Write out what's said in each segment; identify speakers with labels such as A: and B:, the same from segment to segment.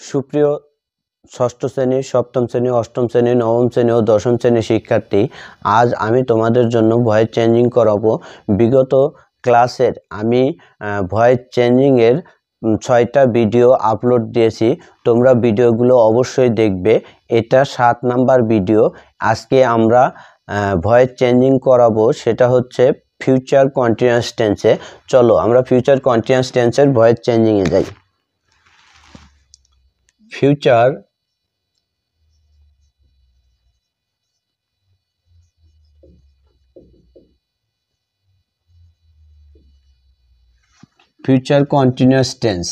A: সুপ্রিয় ষষ্ঠ শ্রেণী, সপ্তম শ্রেণী, অষ্টম শ্রেণী, নবম শ্রেণী ও দশম শ্রেণীর শিক্ষার্থী, আজ আমি তোমাদের জন্য ভয়েস চেঞ্জিং করাবো। বিগত ক্লাসের আমি ভয়েস চেঞ্জিংয়ের 6টা ভিডিও আপলোড দিয়েছি। তোমরা ভিডিওগুলো অবশ্যই দেখবে। এটা 7 নাম্বার ভিডিও। আজকে আমরা ভয়েস চেঞ্জিং করাবো, সেটা হচ্ছে ফিউচার কন্টিনিউয়াস টেন্সে। চলো আমরা ফিউচার কন্টিনিউয়াস টেন্সের ভয়েস চেঞ্জিংয়ে যাই। Future continuous tense.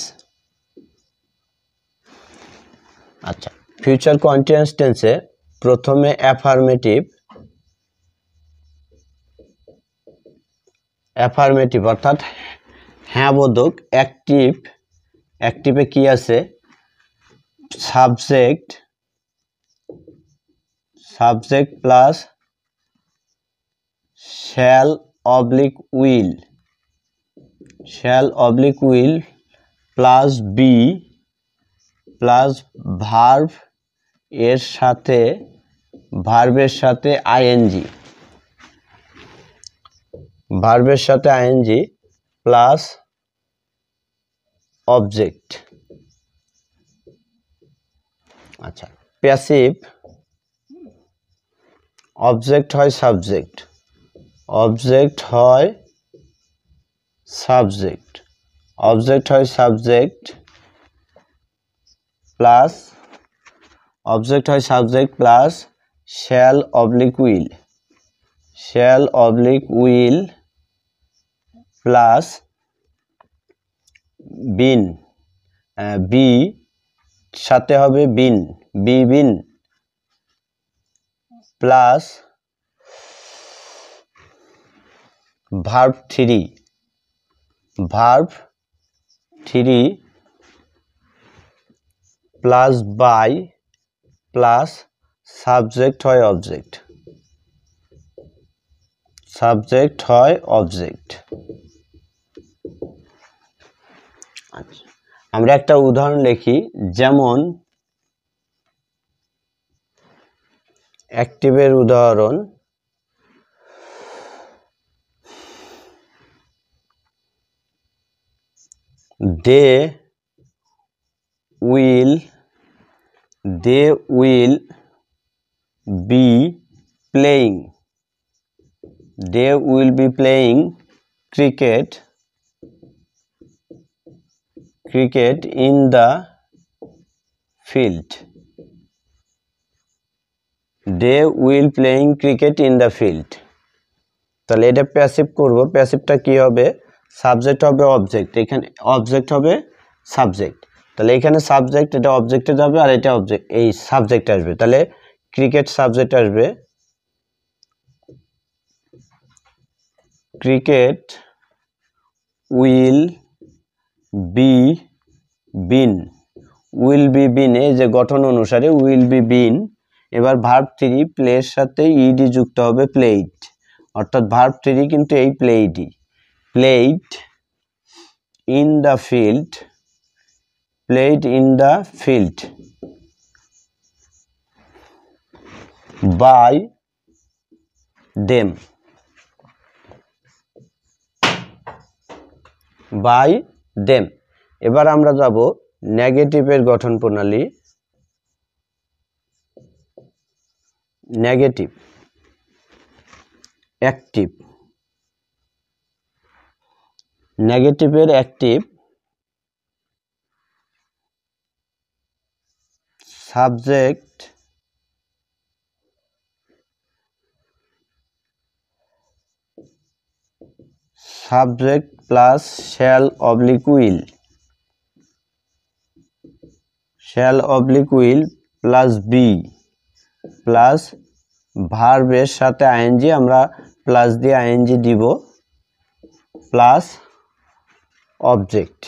A: আচ্ছা, ফিউচার কন্টিনিউয়াস টেন্সে প্রথমে অ্যাফার্মেটিভ অর্থাৎ হ্যাঁ বোধক। অ্যাক্টিভে কি আছে? Subject plus shall oblique will plus be plus ভার্বের সাথে আইএনজি প্লাস অবজেক্ট। আচ্ছা, প্যাসিভ অবজেক্ট হয় subject plus shall oblique will plus been, be সাথে হবে been plus verb three plus by plus subject হয় অবজেক্ট। আচ্ছা, আমরা একটা উদাহরণ লিখি। যেমন অ্যাক্টিভের উদাহরণ, দে will be playing cricket in the field. তাহলে এটা প্যাসিভ করব। প্যাসিভটা কি হবে? সাবজেক্ট হবে অবজেক্ট, এখানে অবজেক্ট হবে সাবজেক্ট। তাহলে এখানে সাবজেক্ট, এটা অবজেক্টে যাবে, আর এটা অবজেক্ট, এই সাবজেক্ট আসবে। তাহলে ক্রিকেট সাবজেক্ট আসবে, ক্রিকেট উইল বি বিন। এই যে গঠন অনুসারে উইল বি বিন। এবার ভার্ব থ্রি প্লের সাথে ইডি যুক্ত হবে, প্লেইড। অর্থাৎ ভার্ব থ্রি কিন্তু এই played in the field by them. এবার আমরা যাব নেগেটিভের গঠন প্রণালী। Negative active subject plus shall oblique will plus be plus ভার্বের সাথে আইএনজি, আমরা প্লাস দিয়ে আইএনজি দিব, প্লাস অবজেক্ট।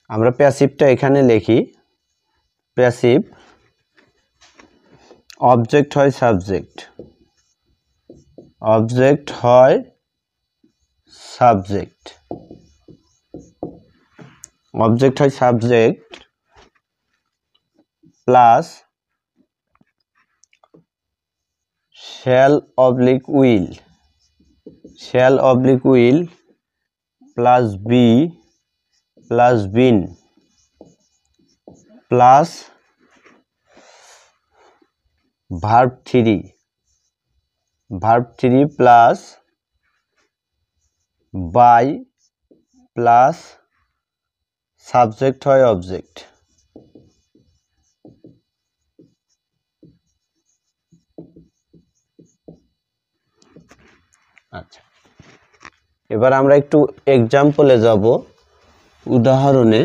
A: আমরা প্যাসিভটা এখানে লিখি। প্যাসিভ অবজেক্ট হয় সাবজেক্ট অবজেক্ট হয় subject plus shall oblique will, shall oblique will plus be plus been plus verb three plus by plus subject হয় অবজেক্ট। আচ্ছা, এবার আমরা একটু এক্সাম্পলে যাব, উদাহরণে।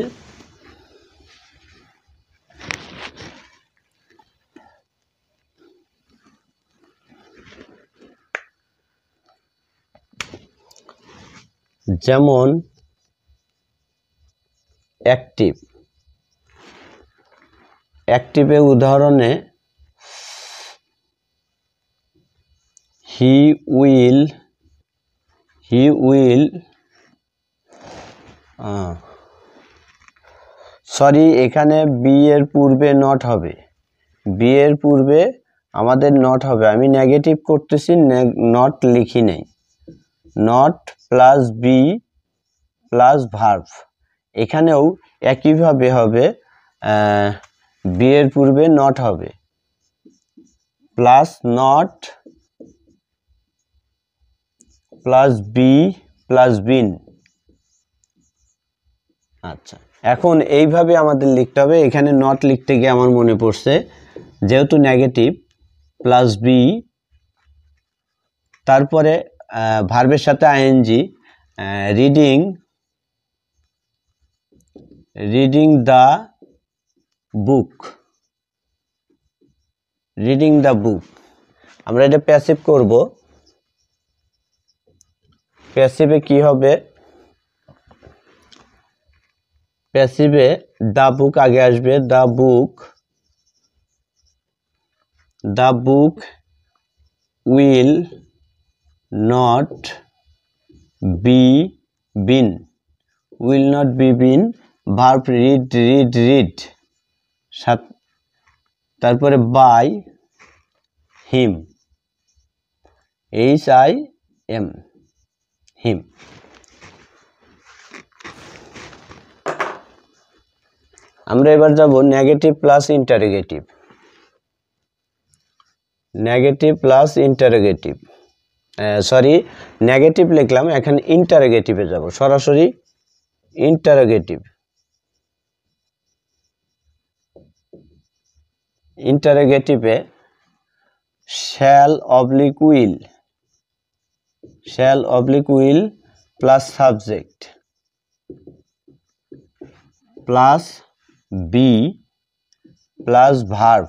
A: যেমন অ্যাক্টিভ, অ্যাক্টিভে উদাহরণে হি উইল সরি, এখানে বি এর পূর্বে নট হবে, বি এর পূর্বে আমাদের নট হবে। আমি নেগেটিভ করতেছি, নট লিখি নাই। Not plus be plus verb, এখানেও একইভাবে হবে, বি এর পূর্বে নট হবে plus not plus be plus been. আচ্ছা, এখন এইভাবে আমাদের লিখতে হবে। এখানে নট লিখতে গিয়ে আমার মনে পড়ছে, যেহেতু নেগেটিভ প্লাস বি, তারপরে ভার্বের সাথে ING, reading the book, reading the book. আমরা এটা প্যাসিভ করব। প্যাসিভে কি হবে? প্যাসিভে দ্য বুক আগে আসবে, the book will not be been, will not be been, verb read, তারপরে বাই হিম, HIM, হিম। আমরা এবার যাব negative plus interrogative, negative plus interrogative, sorry negative লিখলাম, এখন ইন্টারোগেটিভে যাব, সরাসরি ইন্টারোগেটিভ। ইন্টারোগেটিভে shall oblique will plus subject plus be plus verb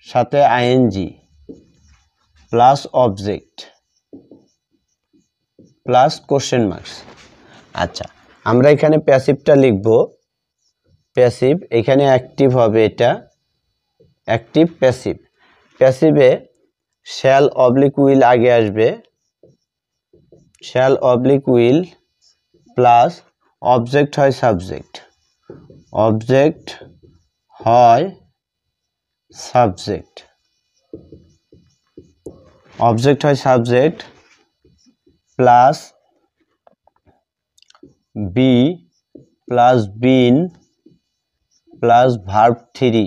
A: সাথে ING plus object plus question marks. আচ্ছা, আমরা এখানে প্যাসিভটা লিখব। প্যাসিভ এখানে অ্যাক্টিভ হবে, এটা অ্যাক্টিভ প্যাসিভ। প্যাসিভে শ্যাল অবলিক উইল আগে আসবে, shall oblique will plus object হয় সাবজেক্ট, অবজেক্ট হয় সাবজেক্ট, অবজেক্ট হয় subject plus be plus been plus verb three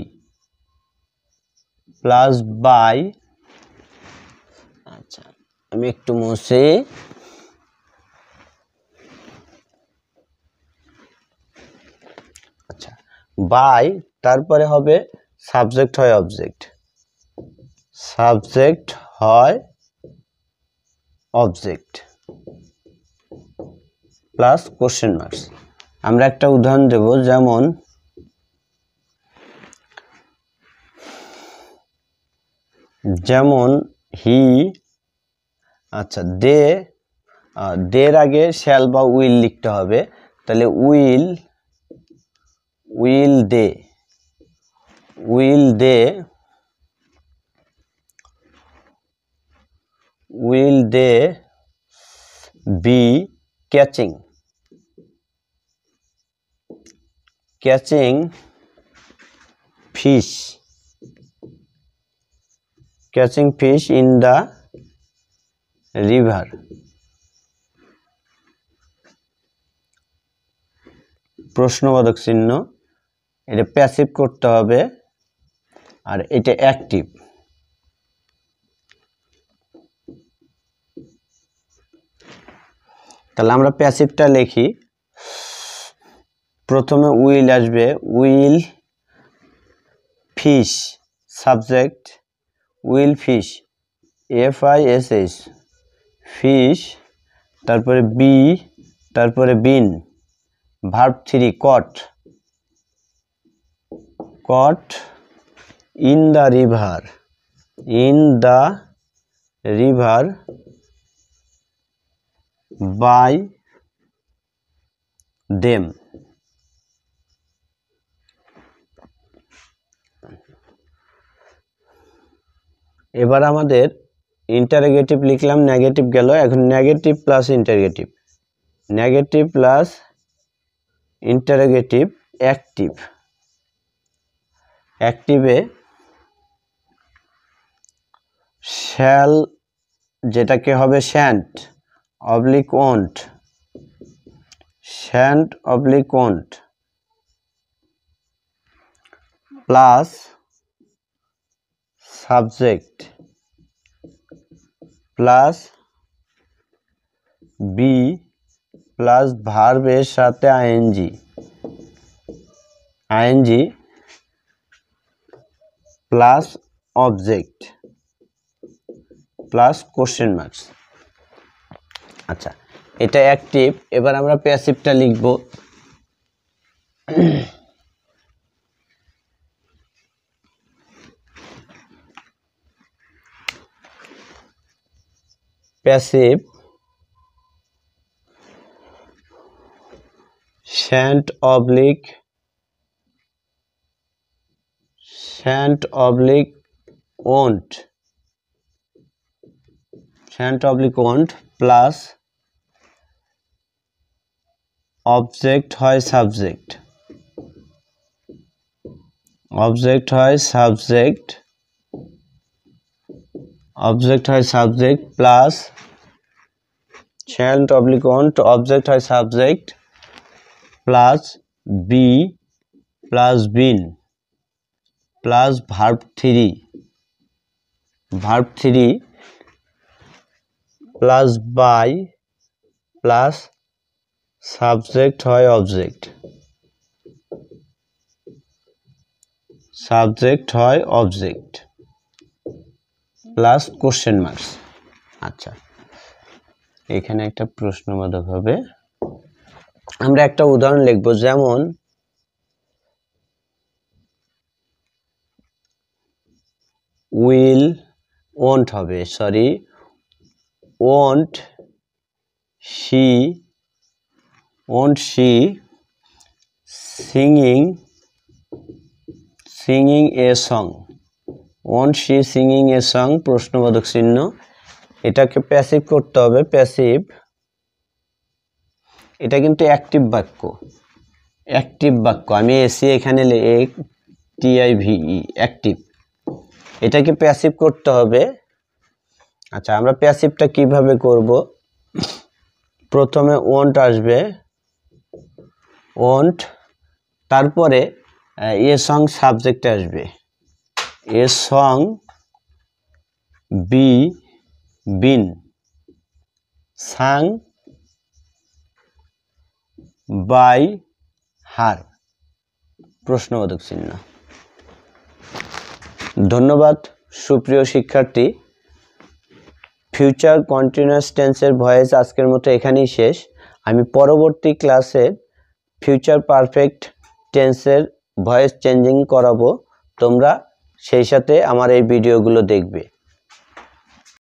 A: plus by. আচ্ছা, আমি একটু মুছে, আচ্ছা বাই, তারপরে হবে সাবজেক্ট হয় অবজেক্ট, সাবজেক্ট হয় অবজেক্ট প্লাস কোশ্চেন মার্কস। আমরা একটা উদাহরণ দেব, যেমন হি, আচ্ছা দের আগে শ্যাল বা উইল লিখতে হবে, তাহলে will they be catching, catching fish in the river. প্রশ্নবোধক চিহ্ন, এটা প্যাসিভ করতে হবে আর এটা অ্যাক্টিভ। তাহলে আমরা প্যাসিভটা লিখি। প্রথমে উইল আসবে, will fish, subject will fish, FISH, fish, তারপরে বি, তারপরে been, verb 3 caught in the river by them. এবার আমাদের ইন্টারোগেটিভ লিখলাম, নেগেটিভ গেল, এখন negative plus interrogative, negative plus interrogative active. অ্যাক্টিভে শ্যাল যেটাকে হবে shan't oblique won't, shan't oblique won't plus subject plus be plus ভার্বের সাথে ING plus object plus question marks. আচ্ছা, এটা অ্যাক্টিভ। এবার আমরা প্যাসিভটা লিখব। Passive shan't oblique won't plus object হয় subject plus shan't oblique won't object হয় subject plus be plus been plus verb 3 plus by plus subject হয় অবজেক্ট প্লাস কোশ্চেন মার্কস। আচ্ছা, এখানে একটা প্রশ্নবোধক হবে। আমরা একটা উদাহরণ লিখব, যেমন উইল ওন্ট হবে, sorry won't she singing a song, won't she singing a song, প্রশ্নবোধক চিহ্ন। এটাকে প্যাসিভ করতে হবে। প্যাসিভ, এটা কিন্তু অ্যাক্টিভ বাক্য, আমি এসি এখানে TIVE অ্যাক্টিভ, এটাকে প্যাসিভ করতে হবে। আচ্ছা, আমরা প্যাসিভটা কিভাবে করব? প্রথমে ওন্ট আসবে, ওন্ট, তারপরে এ সং সাবজেক্ট আসবে, a song be been sung by her, প্রশ্নবোধক চিহ্ন। ধন্যবাদ সুপ্রিয় শিক্ষার্থী। ফিউচার কন্টিনিউয়াস টেন্সের ভয়েস আজকের মতো এখানেই শেষ। আমি পরবর্তী ক্লাসে ফিউচার পারফেক্ট টেন্সের ভয়েস চেঞ্জিং করাবো। তোমরা সেই সাথে আমার এই ভিডিওগুলো দেখবে।